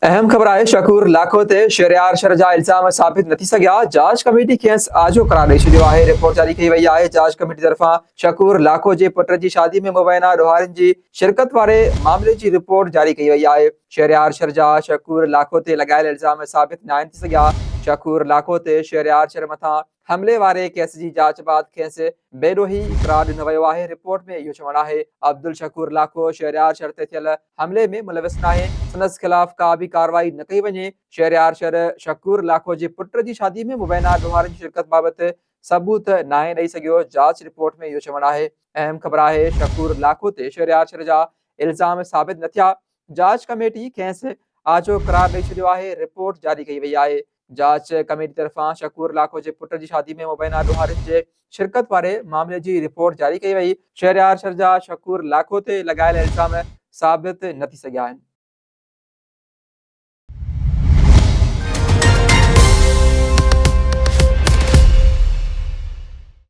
अहम ख़बर आहे शकूर लाखो ते शहरयार शर जा इल्ज़ाम साबित न थी सघिया। जांच कमेटी खेसि आजो करार ॾेई छॾियो आहे। रिपोर्ट जारी कई वई आहे। जांच कमेटी तरफ़ां शकूर लाखो जे पुट जी शादी में मुबैना ॾोहारियुनि जी शिरकत वारे मामले जी रिपोर्ट जारी कई वई आहे। शहरयार शर जा शकूर लाखो ते लॻायल इल्ज़ाम साबित न आहिनि थी सघिया। शकूर लाखो ते शहरयार शर मथां हमले वारे केस जी जांच बाद खेसि बेॾोही करार ॾिनो वियो आहे। रिपोर्ट में इहो चवणु आहे अब्दुल शकूर लाखो शहरयार शर ते थियल हमले में मुलविस नाहे। संदसि ख़िलाफ़ का बि कार्रवाई न कई वञे। शहरयार शर शकूर लाखो जे पुट जी शादी में मुबैना ॾोहारियुनि जी शिरकत बाबति सबूत नाहे ॾेई सघियो। जांच रिपोर्ट में इहो चवणु आहे। अहम ख़बर आहे शकूर लाखो ते शहरयार शर जा इल्ज़ाम साबित न थिया। जांच कमेटी खेसि आजो करार ॾेई छॾियो आहे। रिपोर्ट जारी कई वई आहे। जांच कमेटी तरफ़ां शकूर लाखो जे पुट जी शादी में मुबैना ॾोहारियुनि जे शिरकत वारे मामले जी रिपोर्ट जारी कई वई। शहरयार शर जा शकूर लाखो ते लॻायल इल्ज़ाम साबित न थी सघिया आहिनि।